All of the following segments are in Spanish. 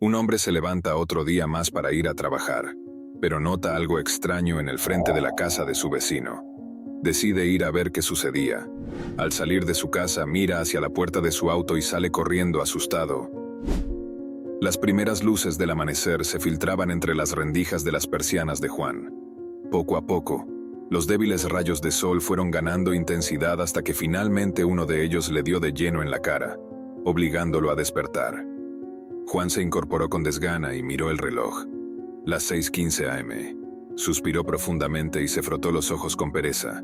Un hombre se levanta otro día más para ir a trabajar, pero nota algo extraño en el frente de la casa de su vecino. Decide ir a ver qué sucedía. Al salir de su casa, mira hacia la puerta de su auto y sale corriendo asustado. Las primeras luces del amanecer se filtraban entre las rendijas de las persianas de Juan. Poco a poco, los débiles rayos de sol fueron ganando intensidad hasta que finalmente uno de ellos le dio de lleno en la cara, obligándolo a despertar. Juan se incorporó con desgana y miró el reloj. Las 6:15 am. Suspiró profundamente y se frotó los ojos con pereza.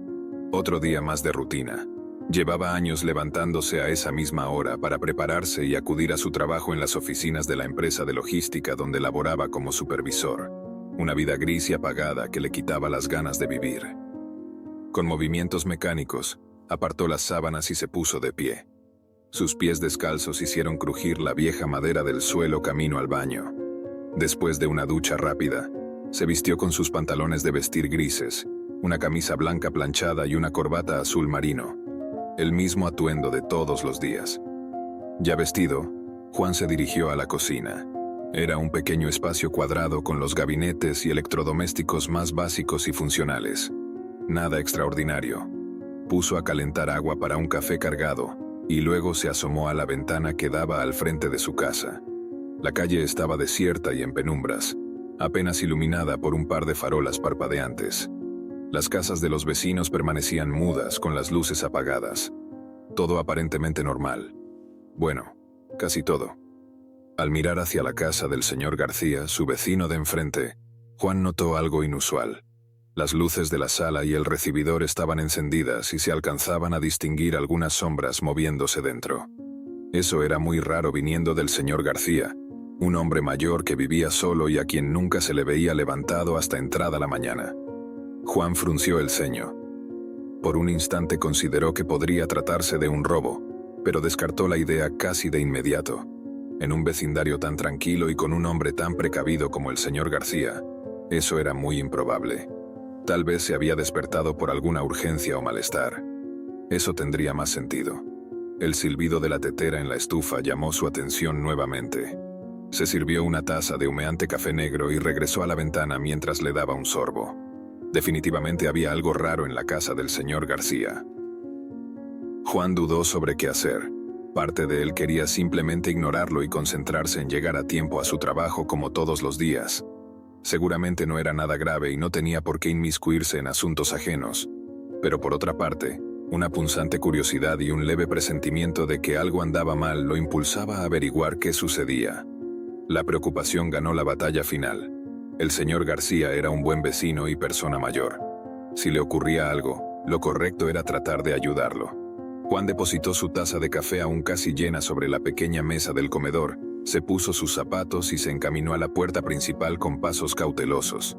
Otro día más de rutina. Llevaba años levantándose a esa misma hora para prepararse y acudir a su trabajo en las oficinas de la empresa de logística donde laboraba como supervisor. Una vida gris y apagada que le quitaba las ganas de vivir. Con movimientos mecánicos, apartó las sábanas y se puso de pie. Sus pies descalzos hicieron crujir la vieja madera del suelo camino al baño. Después de una ducha rápida, se vistió con sus pantalones de vestir grises, una camisa blanca planchada y una corbata azul marino. El mismo atuendo de todos los días. Ya vestido, Juan se dirigió a la cocina. Era un pequeño espacio cuadrado con los gabinetes y electrodomésticos más básicos y funcionales. Nada extraordinario. Puso a calentar agua para un café cargado, y luego se asomó a la ventana que daba al frente de su casa. La calle estaba desierta y en penumbras, apenas iluminada por un par de farolas parpadeantes. Las casas de los vecinos permanecían mudas con las luces apagadas. Todo aparentemente normal. Bueno, casi todo. Al mirar hacia la casa del señor García, su vecino de enfrente, Juan notó algo inusual. Las luces de la sala y el recibidor estaban encendidas y se alcanzaban a distinguir algunas sombras moviéndose dentro. Eso era muy raro viniendo del señor García, un hombre mayor que vivía solo y a quien nunca se le veía levantado hasta entrada la mañana. Juan frunció el ceño. Por un instante consideró que podría tratarse de un robo, pero descartó la idea casi de inmediato. En un vecindario tan tranquilo y con un hombre tan precavido como el señor García, eso era muy improbable. Tal vez se había despertado por alguna urgencia o malestar. Eso tendría más sentido. El silbido de la tetera en la estufa llamó su atención nuevamente. Se sirvió una taza de humeante café negro y regresó a la ventana mientras le daba un sorbo. Definitivamente había algo raro en la casa del señor García. Juan dudó sobre qué hacer. Parte de él quería simplemente ignorarlo y concentrarse en llegar a tiempo a su trabajo como todos los días. Seguramente no era nada grave y no tenía por qué inmiscuirse en asuntos ajenos. Pero por otra parte, una punzante curiosidad y un leve presentimiento de que algo andaba mal lo impulsaba a averiguar qué sucedía. La preocupación ganó la batalla final. El señor García era un buen vecino y persona mayor. Si le ocurría algo, lo correcto era tratar de ayudarlo. Juan depositó su taza de café aún casi llena sobre la pequeña mesa del comedor, se puso sus zapatos y se encaminó a la puerta principal con pasos cautelosos.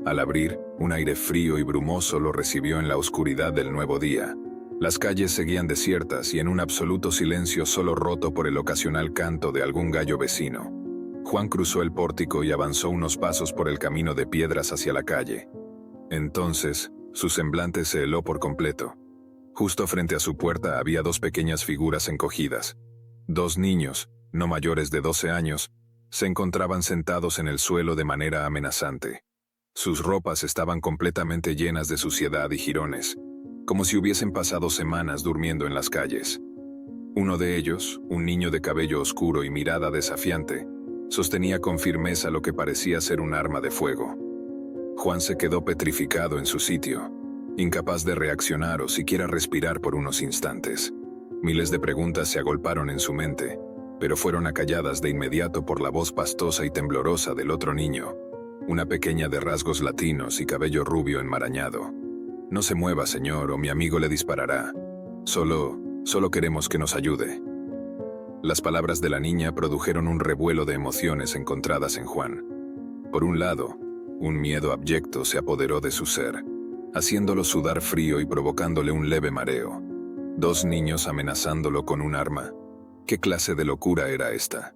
Al abrir, un aire frío y brumoso lo recibió en la oscuridad del nuevo día. Las calles seguían desiertas y en un absoluto silencio solo roto por el ocasional canto de algún gallo vecino. Juan cruzó el pórtico y avanzó unos pasos por el camino de piedras hacia la calle. Entonces, su semblante se heló por completo. Justo frente a su puerta había dos pequeñas figuras encogidas. Dos niños, no mayores de 12 años, se encontraban sentados en el suelo de manera amenazante. Sus ropas estaban completamente llenas de suciedad y jirones, como si hubiesen pasado semanas durmiendo en las calles. Uno de ellos, un niño de cabello oscuro y mirada desafiante, sostenía con firmeza lo que parecía ser un arma de fuego. Juan se quedó petrificado en su sitio, incapaz de reaccionar o siquiera respirar por unos instantes. Miles de preguntas se agolparon en su mente, pero fueron acalladas de inmediato por la voz pastosa y temblorosa del otro niño, una pequeña de rasgos latinos y cabello rubio enmarañado. «No se mueva, señor, o mi amigo le disparará. Solo queremos que nos ayude». Las palabras de la niña produjeron un revuelo de emociones encontradas en Juan. Por un lado, un miedo abyecto se apoderó de su ser, haciéndolo sudar frío y provocándole un leve mareo. Dos niños amenazándolo con un arma. ¿Qué clase de locura era esta?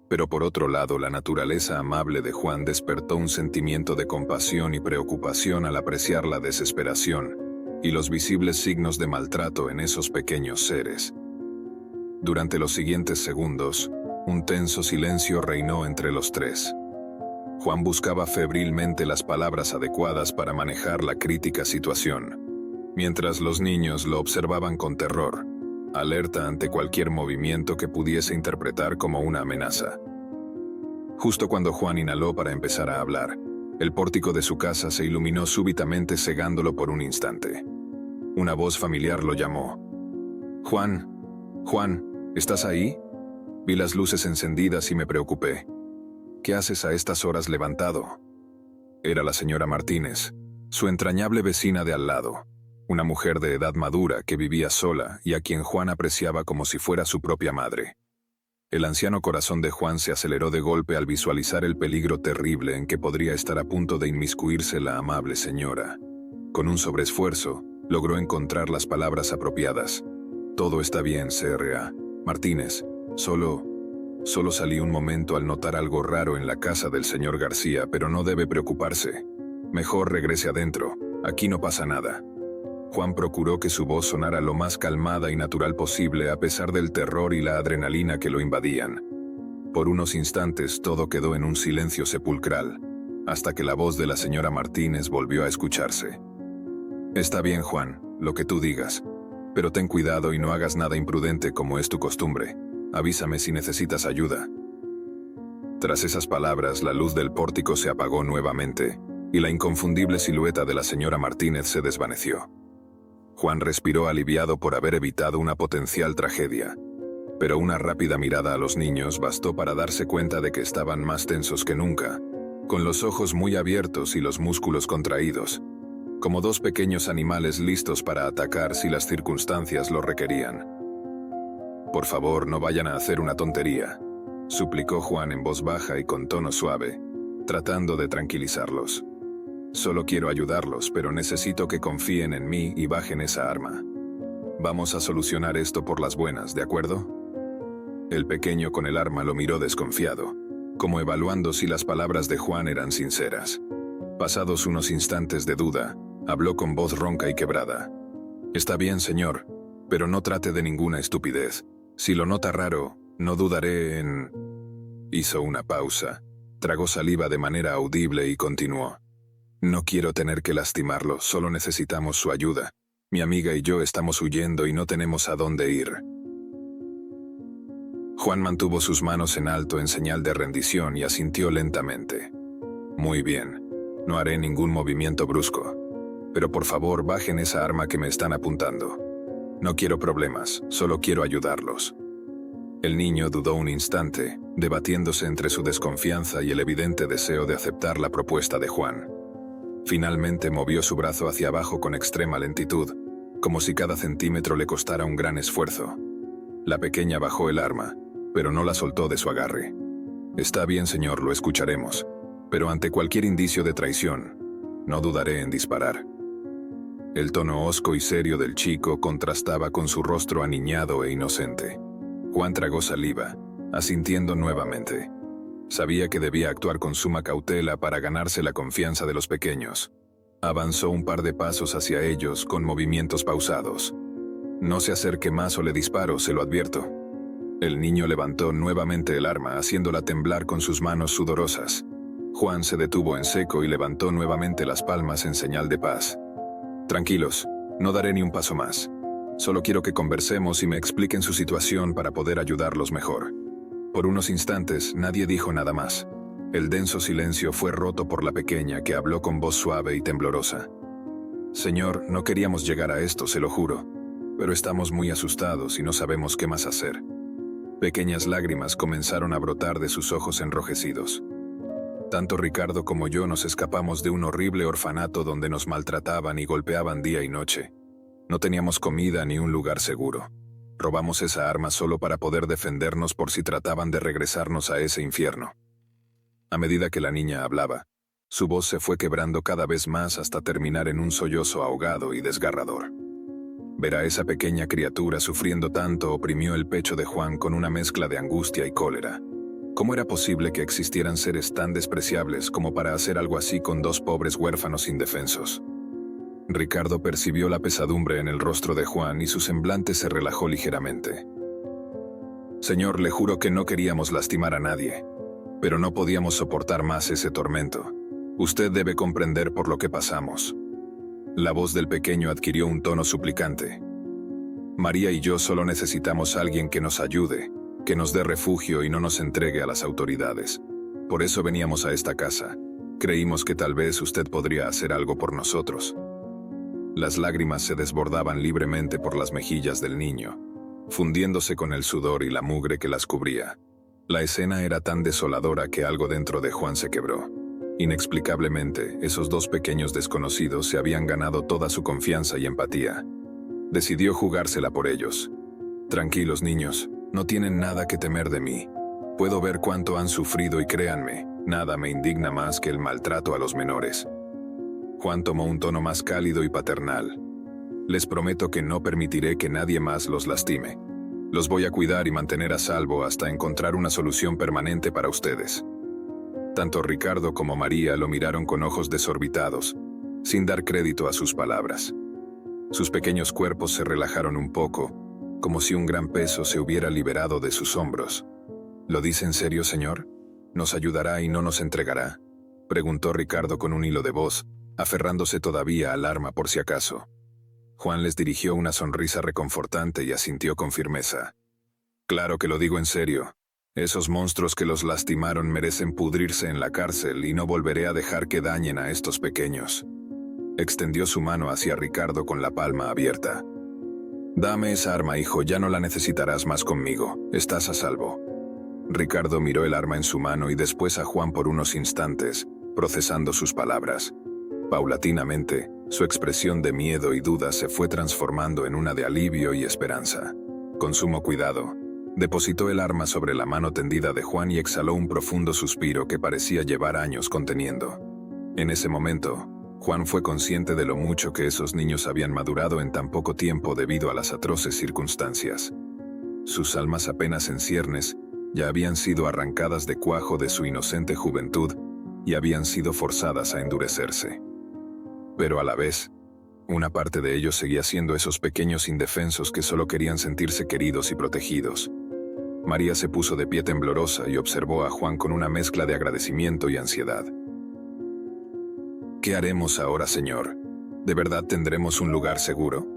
Pero por otro lado, la naturaleza amable de Juan despertó un sentimiento de compasión y preocupación al apreciar la desesperación y los visibles signos de maltrato en esos pequeños seres. Durante los siguientes segundos, Un tenso silencio reinó entre los tres. Juan buscaba febrilmente las palabras adecuadas para manejar la crítica situación, mientras los niños lo observaban con terror, alerta ante cualquier movimiento que pudiese interpretar como una amenaza. Justo cuando Juan inhaló para empezar a hablar, el pórtico de su casa se iluminó súbitamente, cegándolo por un instante. Una voz familiar lo llamó. «Juan, Juan, ¿estás ahí?» Vi las luces encendidas y me preocupé. «¿Qué haces a estas horas levantado?» Era la señora Martínez, su entrañable vecina de al lado, una mujer de edad madura que vivía sola y a quien Juan apreciaba como si fuera su propia madre. El anciano corazón de Juan se aceleró de golpe al visualizar el peligro terrible en que podría estar a punto de inmiscuirse la amable señora. Con un sobreesfuerzo, logró encontrar las palabras apropiadas. «Todo está bien, Sra. Martínez. Solo salí un momento al notar algo raro en la casa del señor García, pero no debe preocuparse. Mejor regrese adentro, aquí no pasa nada». Juan procuró que su voz sonara lo más calmada y natural posible a pesar del terror y la adrenalina que lo invadían. Por unos instantes todo quedó en un silencio sepulcral, hasta que la voz de la señora Martínez volvió a escucharse. «Está bien, Juan, lo que tú digas. Pero ten cuidado y no hagas nada imprudente como es tu costumbre. Avísame si necesitas ayuda». Tras esas palabras, la luz del pórtico se apagó nuevamente, y la inconfundible silueta de la señora Martínez se desvaneció. Juan respiró aliviado por haber evitado una potencial tragedia, pero una rápida mirada a los niños bastó para darse cuenta de que estaban más tensos que nunca, con los ojos muy abiertos y los músculos contraídos, como dos pequeños animales listos para atacar si las circunstancias lo requerían. «Por favor, no vayan a hacer una tontería», suplicó Juan en voz baja y con tono suave, tratando de tranquilizarlos. «Solo quiero ayudarlos, pero necesito que confíen en mí y bajen esa arma. Vamos a solucionar esto por las buenas, ¿de acuerdo?» El pequeño con el arma lo miró desconfiado, como evaluando si las palabras de Juan eran sinceras. Pasados unos instantes de duda, habló con voz ronca y quebrada. «Está bien, señor, pero no trate de ninguna estupidez. Si lo nota raro, no dudaré en...» Hizo una pausa, tragó saliva de manera audible y continuó. «No quiero tener que lastimarlo, solo necesitamos su ayuda. Mi amiga y yo estamos huyendo y no tenemos a dónde ir». Juan mantuvo sus manos en alto en señal de rendición y asintió lentamente. «Muy bien, no haré ningún movimiento brusco. Pero por favor, bajen esa arma que me están apuntando. No quiero problemas, solo quiero ayudarlos». El niño dudó un instante, debatiéndose entre su desconfianza y el evidente deseo de aceptar la propuesta de Juan. Finalmente movió su brazo hacia abajo con extrema lentitud, como si cada centímetro le costara un gran esfuerzo. La pequeña bajó el arma, pero no la soltó de su agarre. «Está bien, señor, lo escucharemos, pero ante cualquier indicio de traición, no dudaré en disparar». El tono hosco y serio del chico contrastaba con su rostro aniñado e inocente. Juan tragó saliva, asintiendo nuevamente. Sabía que debía actuar con suma cautela para ganarse la confianza de los pequeños. Avanzó un par de pasos hacia ellos con movimientos pausados. «No se acerque más o le disparo, se lo advierto». El niño levantó nuevamente el arma, haciéndola temblar con sus manos sudorosas. Juan se detuvo en seco y levantó nuevamente las palmas en señal de paz. «Tranquilos, no daré ni un paso más. Solo quiero que conversemos y me expliquen su situación para poder ayudarlos mejor». Por unos instantes nadie dijo nada más. El denso silencio fue roto por la pequeña, que habló con voz suave y temblorosa. «Señor, no queríamos llegar a esto, se lo juro, pero estamos muy asustados y no sabemos qué más hacer». Pequeñas lágrimas comenzaron a brotar de sus ojos enrojecidos. «Tanto Ricardo como yo nos escapamos de un horrible orfanato donde nos maltrataban y golpeaban día y noche. No teníamos comida ni un lugar seguro. Robamos esa arma solo para poder defendernos por si trataban de regresarnos a ese infierno». A medida que la niña hablaba, su voz se fue quebrando cada vez más hasta terminar en un sollozo ahogado y desgarrador. Ver a esa pequeña criatura sufriendo tanto oprimió el pecho de Juan con una mezcla de angustia y cólera. ¿Cómo era posible que existieran seres tan despreciables como para hacer algo así con dos pobres huérfanos indefensos? Ricardo percibió la pesadumbre en el rostro de Juan y su semblante se relajó ligeramente. Señor, le juro que no queríamos lastimar a nadie, pero no podíamos soportar más ese tormento. Usted debe comprender por lo que pasamos. La voz del pequeño adquirió un tono suplicante. María y yo solo necesitamos a alguien que nos ayude, que nos dé refugio y no nos entregue a las autoridades. Por eso veníamos a esta casa. Creímos que tal vez usted podría hacer algo por nosotros. Las lágrimas se desbordaban libremente por las mejillas del niño, fundiéndose con el sudor y la mugre que las cubría. La escena era tan desoladora que algo dentro de Juan se quebró. Inexplicablemente, esos dos pequeños desconocidos se habían ganado toda su confianza y empatía. Decidió jugársela por ellos. Tranquilos, niños, no tienen nada que temer de mí. Puedo ver cuánto han sufrido y créanme, nada me indigna más que el maltrato a los menores. Juan tomó un tono más cálido y paternal. Les prometo que no permitiré que nadie más los lastime. Los voy a cuidar y mantener a salvo hasta encontrar una solución permanente para ustedes. Tanto Ricardo como María lo miraron con ojos desorbitados, sin dar crédito a sus palabras. Sus pequeños cuerpos se relajaron un poco, como si un gran peso se hubiera liberado de sus hombros. ¿Lo dice en serio, señor? ¿Nos ayudará y no nos entregará?, preguntó Ricardo con un hilo de voz, aferrándose todavía al arma por si acaso. Juan les dirigió una sonrisa reconfortante y asintió con firmeza. Claro que lo digo en serio. Esos monstruos que los lastimaron merecen pudrirse en la cárcel y no volveré a dejar que dañen a estos pequeños. Extendió su mano hacia Ricardo con la palma abierta. Dame esa arma, hijo, ya no la necesitarás más conmigo. Estás a salvo. Ricardo miró el arma en su mano y después a Juan por unos instantes, procesando sus palabras. Paulatinamente, su expresión de miedo y duda se fue transformando en una de alivio y esperanza. Con sumo cuidado, depositó el arma sobre la mano tendida de Juan y exhaló un profundo suspiro que parecía llevar años conteniendo. En ese momento, Juan fue consciente de lo mucho que esos niños habían madurado en tan poco tiempo debido a las atroces circunstancias. Sus almas apenas en ciernes ya habían sido arrancadas de cuajo de su inocente juventud y habían sido forzadas a endurecerse. Pero a la vez, una parte de ellos seguía siendo esos pequeños indefensos que solo querían sentirse queridos y protegidos. María se puso de pie temblorosa y observó a Juan con una mezcla de agradecimiento y ansiedad. ¿Qué haremos ahora, señor? ¿De verdad tendremos un lugar seguro?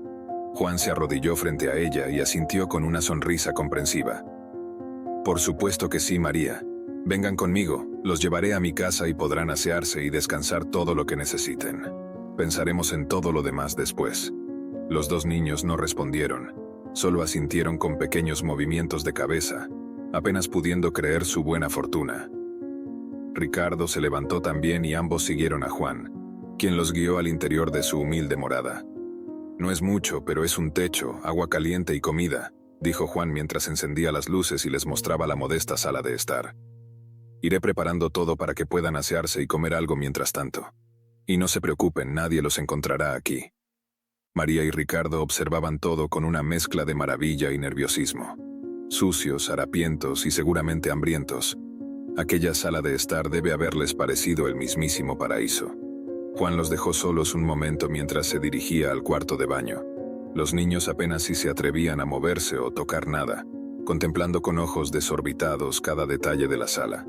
Juan se arrodilló frente a ella y asintió con una sonrisa comprensiva. Por supuesto que sí, María. Vengan conmigo, los llevaré a mi casa y podrán asearse y descansar todo lo que necesiten. Pensaremos en todo lo demás después. Los dos niños no respondieron, solo asintieron con pequeños movimientos de cabeza, apenas pudiendo creer su buena fortuna. Ricardo se levantó también y ambos siguieron a Juan, quien los guió al interior de su humilde morada. No es mucho, pero es un techo, agua caliente y comida, dijo Juan mientras encendía las luces y les mostraba la modesta sala de estar. Iré preparando todo para que puedan asearse y comer algo mientras tanto. Y no se preocupen, nadie los encontrará aquí. María y Ricardo observaban todo con una mezcla de maravilla y nerviosismo. Sucios, harapientos y seguramente hambrientos, aquella sala de estar debe haberles parecido el mismísimo paraíso. Juan los dejó solos un momento mientras se dirigía al cuarto de baño. Los niños apenas si se atrevían a moverse o tocar nada, contemplando con ojos desorbitados cada detalle de la sala.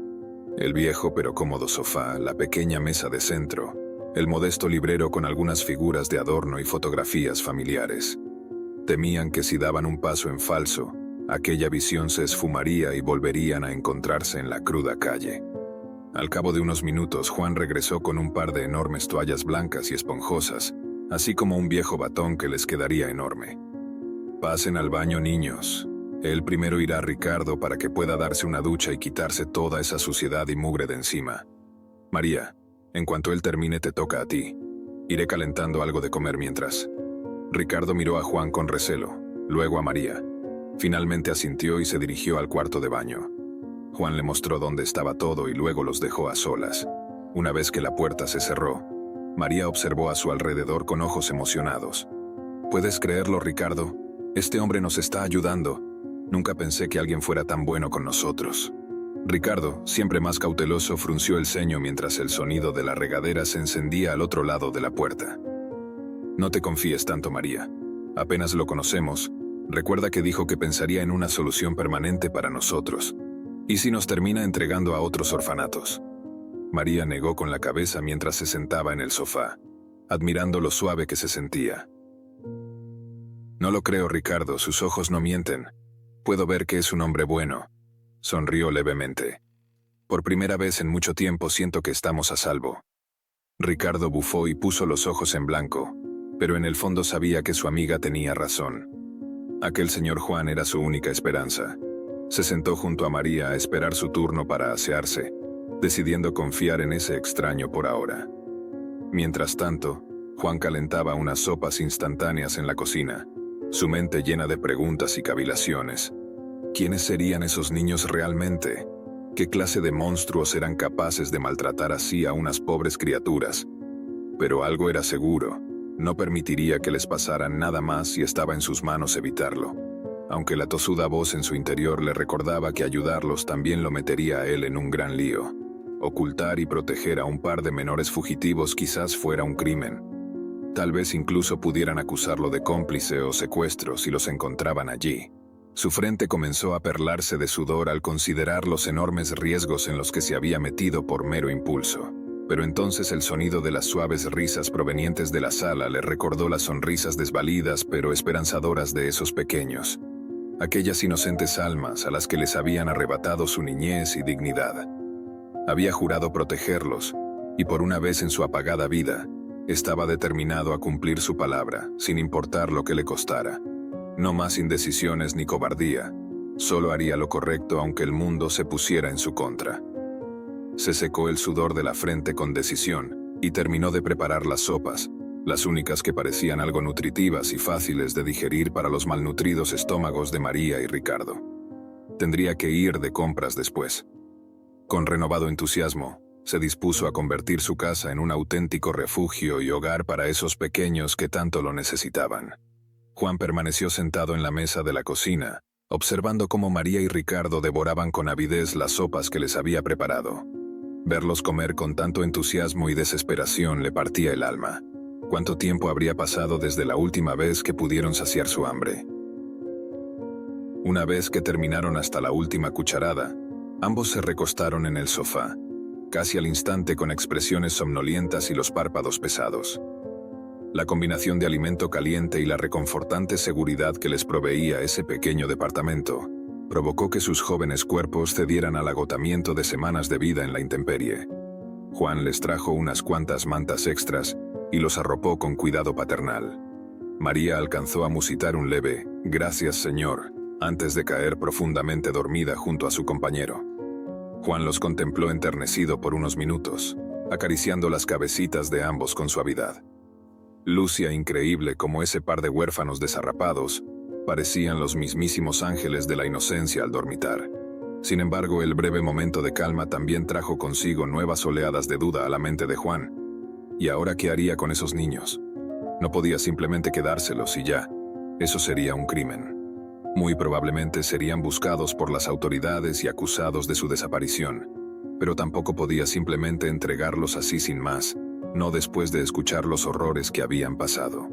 El viejo pero cómodo sofá, la pequeña mesa de centro, el modesto librero con algunas figuras de adorno y fotografías familiares. Temían que si daban un paso en falso, aquella visión se esfumaría y volverían a encontrarse en la cruda calle. Al cabo de unos minutos, Juan regresó con un par de enormes toallas blancas y esponjosas, así como un viejo batón que les quedaría enorme. Pasen al baño, niños. Él primero irá a Ricardo para que pueda darse una ducha y quitarse toda esa suciedad y mugre de encima. María, en cuanto él termine te toca a ti. Iré calentando algo de comer mientras. Ricardo miró a Juan con recelo, luego a María. Finalmente asintió y se dirigió al cuarto de baño. Juan le mostró dónde estaba todo y luego los dejó a solas. Una vez que la puerta se cerró, María observó a su alrededor con ojos emocionados. ¿Puedes creerlo, Ricardo? Este hombre nos está ayudando. Nunca pensé que alguien fuera tan bueno con nosotros. Ricardo, siempre más cauteloso, frunció el ceño mientras el sonido de la regadera se encendía al otro lado de la puerta. No te confíes tanto, María. Apenas lo conocemos, solo Recuerda que dijo que pensaría en una solución permanente para nosotros. ¿Y si nos termina entregando a otros orfanatos? María negó con la cabeza mientras se sentaba en el sofá, admirando lo suave que se sentía. No lo creo, Ricardo, sus ojos no mienten. Puedo ver que es un hombre bueno. Sonrió levemente. Por primera vez en mucho tiempo siento que estamos a salvo. Ricardo bufó y puso los ojos en blanco, pero en el fondo sabía que su amiga tenía razón. Aquel señor Juan era su única esperanza. Se sentó junto a María a esperar su turno para asearse, decidiendo confiar en ese extraño por ahora. Mientras tanto, Juan calentaba unas sopas instantáneas en la cocina, su mente llena de preguntas y cavilaciones. ¿Quiénes serían esos niños realmente? ¿Qué clase de monstruos eran capaces de maltratar así a unas pobres criaturas? Pero algo era seguro, no permitiría que les pasara nada más si estaba en sus manos evitarlo. Aunque la tosuda voz en su interior le recordaba que ayudarlos también lo metería a él en un gran lío. Ocultar y proteger a un par de menores fugitivos quizás fuera un crimen. Tal vez incluso pudieran acusarlo de cómplice o secuestro si los encontraban allí. Su frente comenzó a perlarse de sudor al considerar los enormes riesgos en los que se había metido por mero impulso. Pero entonces el sonido de las suaves risas provenientes de la sala le recordó las sonrisas desvalidas pero esperanzadoras de esos pequeños. Aquellas inocentes almas a las que les habían arrebatado su niñez y dignidad. Había jurado protegerlos, y por una vez en su apagada vida, estaba determinado a cumplir su palabra, sin importar lo que le costara. No más indecisiones ni cobardía, solo haría lo correcto aunque el mundo se pusiera en su contra. Se secó el sudor de la frente con decisión, y terminó de preparar las sopas, las únicas que parecían algo nutritivas y fáciles de digerir para los malnutridos estómagos de María y Ricardo. Tendría que ir de compras después. Con renovado entusiasmo, se dispuso a convertir su casa en un auténtico refugio y hogar para esos pequeños que tanto lo necesitaban. Juan permaneció sentado en la mesa de la cocina, observando cómo María y Ricardo devoraban con avidez las sopas que les había preparado. Verlos comer con tanto entusiasmo y desesperación le partía el alma. ¿Cuánto tiempo habría pasado desde la última vez que pudieron saciar su hambre? Una vez que terminaron hasta la última cucharada, ambos se recostaron en el sofá, casi al instante con expresiones somnolientas y los párpados pesados. La combinación de alimento caliente y la reconfortante seguridad que les proveía ese pequeño departamento provocó que sus jóvenes cuerpos cedieran al agotamiento de semanas de vida en la intemperie. Juan les trajo unas cuantas mantas extras y los arropó con cuidado paternal. María alcanzó a musitar un leve «Gracias, Señor», antes de caer profundamente dormida junto a su compañero. Juan los contempló enternecido por unos minutos, acariciando las cabecitas de ambos con suavidad. Lucía increíble como ese par de huérfanos desarrapados, parecían los mismísimos ángeles de la inocencia al dormitar. Sin embargo, el breve momento de calma también trajo consigo nuevas oleadas de duda a la mente de Juan. ¿Y ahora qué haría con esos niños? No podía simplemente quedárselos y ya. Eso sería un crimen. Muy probablemente serían buscados por las autoridades y acusados de su desaparición. Pero tampoco podía simplemente entregarlos así sin más, no después de escuchar los horrores que habían pasado.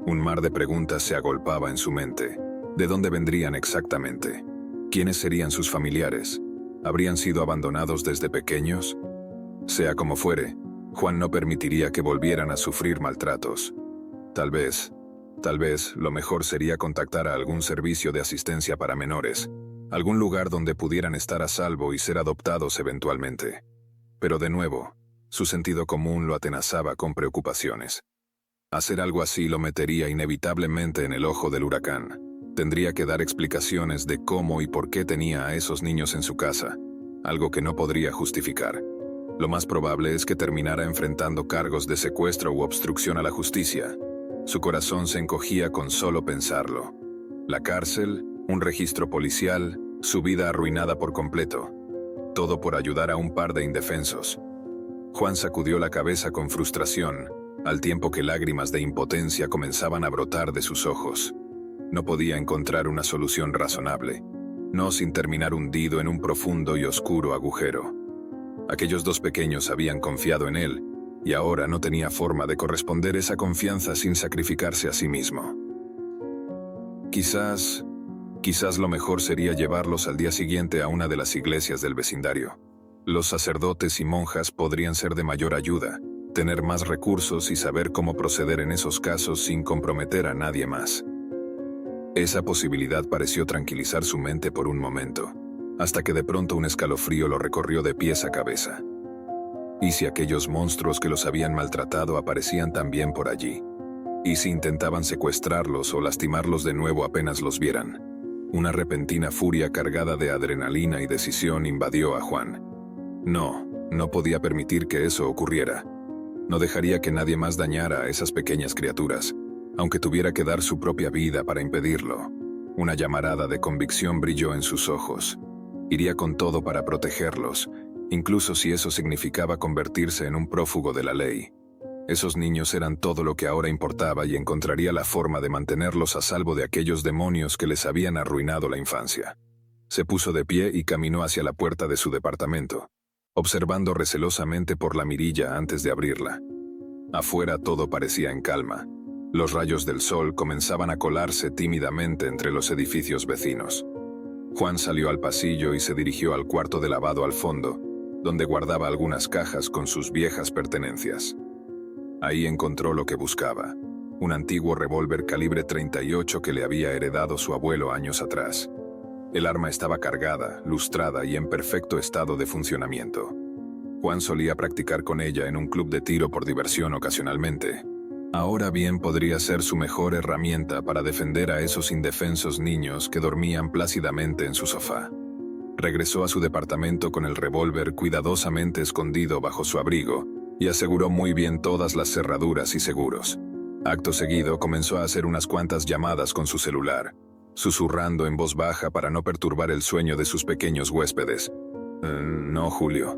Un mar de preguntas se agolpaba en su mente. ¿De dónde vendrían exactamente? ¿Quiénes serían sus familiares? ¿Habrían sido abandonados desde pequeños? Sea como fuere, Juan no permitiría que volvieran a sufrir maltratos. Tal vez, lo mejor sería contactar a algún servicio de asistencia para menores, algún lugar donde pudieran estar a salvo y ser adoptados eventualmente. Pero de nuevo, su sentido común lo atenazaba con preocupaciones. Hacer algo así lo metería inevitablemente en el ojo del huracán. Tendría que dar explicaciones de cómo y por qué tenía a esos niños en su casa, algo que no podría justificar. Lo más probable es que terminara enfrentando cargos de secuestro u obstrucción a la justicia. Su corazón se encogía con solo pensarlo. La cárcel, un registro policial, su vida arruinada por completo. Todo por ayudar a un par de indefensos. Juan sacudió la cabeza con frustración, al tiempo que lágrimas de impotencia comenzaban a brotar de sus ojos. No podía encontrar una solución razonable, no sin terminar hundido en un profundo y oscuro agujero. Aquellos dos pequeños habían confiado en él, y ahora no tenía forma de corresponder esa confianza sin sacrificarse a sí mismo. Quizás lo mejor sería llevarlos al día siguiente a una de las iglesias del vecindario. Los sacerdotes y monjas podrían ser de mayor ayuda, tener más recursos y saber cómo proceder en esos casos sin comprometer a nadie más. Esa posibilidad pareció tranquilizar su mente por un momento, hasta que de pronto un escalofrío lo recorrió de pies a cabeza. ¿Y si aquellos monstruos que los habían maltratado aparecían también por allí? ¿Y si intentaban secuestrarlos o lastimarlos de nuevo apenas los vieran? Una repentina furia cargada de adrenalina y decisión invadió a Juan. No podía permitir que eso ocurriera. No dejaría que nadie más dañara a esas pequeñas criaturas, aunque tuviera que dar su propia vida para impedirlo. Una llamarada de convicción brilló en sus ojos. Iría con todo para protegerlos, incluso si eso significaba convertirse en un prófugo de la ley. Esos niños eran todo lo que ahora importaba y encontraría la forma de mantenerlos a salvo de aquellos demonios que les habían arruinado la infancia. Se puso de pie y caminó hacia la puerta de su departamento, observando recelosamente por la mirilla antes de abrirla. Afuera todo parecía en calma. Los rayos del sol comenzaban a colarse tímidamente entre los edificios vecinos. Juan salió al pasillo y se dirigió al cuarto de lavado al fondo, donde guardaba algunas cajas con sus viejas pertenencias. Ahí encontró lo que buscaba, un antiguo revólver calibre 38 que le había heredado su abuelo años atrás. El arma estaba cargada, lustrada y en perfecto estado de funcionamiento. Juan solía practicar con ella en un club de tiro por diversión ocasionalmente. Ahora bien podría ser su mejor herramienta para defender a esos indefensos niños que dormían plácidamente en su sofá. Regresó a su departamento con el revólver cuidadosamente escondido bajo su abrigo y aseguró muy bien todas las cerraduras y seguros. Acto seguido comenzó a hacer unas cuantas llamadas con su celular, susurrando en voz baja para no perturbar el sueño de sus pequeños huéspedes. No, Julio.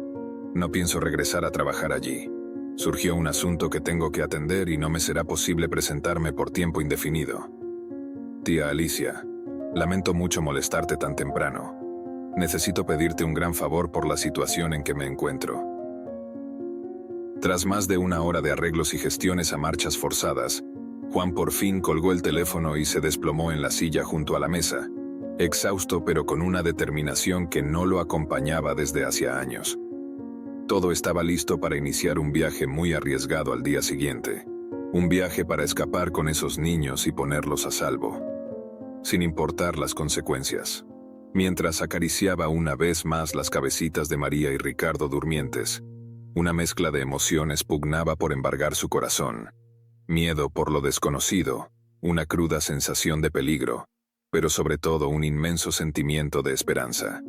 No pienso regresar a trabajar allí. Surgió un asunto que tengo que atender y no me será posible presentarme por tiempo indefinido. Tía Alicia, lamento mucho molestarte tan temprano. Necesito pedirte un gran favor por la situación en que me encuentro. Tras más de una hora de arreglos y gestiones a marchas forzadas, Juan por fin colgó el teléfono y se desplomó en la silla junto a la mesa, exhausto pero con una determinación que no lo acompañaba desde hacía años. Todo estaba listo para iniciar un viaje muy arriesgado al día siguiente, un viaje para escapar con esos niños y ponerlos a salvo, sin importar las consecuencias. Mientras acariciaba una vez más las cabecitas de María y Ricardo durmientes, una mezcla de emociones pugnaba por embargar su corazón. Miedo por lo desconocido, una cruda sensación de peligro, pero sobre todo un inmenso sentimiento de esperanza.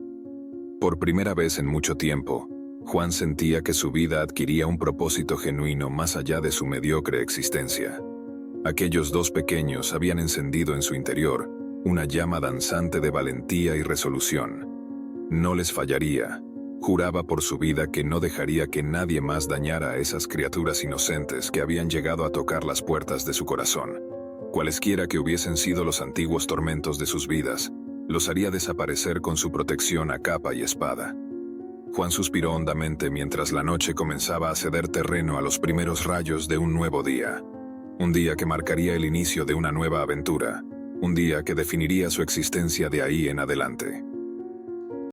Por primera vez en mucho tiempo, Juan sentía que su vida adquiría un propósito genuino más allá de su mediocre existencia. Aquellos dos pequeños habían encendido en su interior una llama danzante de valentía y resolución. No les fallaría. Juraba por su vida que no dejaría que nadie más dañara a esas criaturas inocentes que habían llegado a tocar las puertas de su corazón. Cualesquiera que hubiesen sido los antiguos tormentos de sus vidas, los haría desaparecer con su protección a capa y espada. Juan suspiró hondamente mientras la noche comenzaba a ceder terreno a los primeros rayos de un nuevo día. Un día que marcaría el inicio de una nueva aventura, un día que definiría su existencia de ahí en adelante.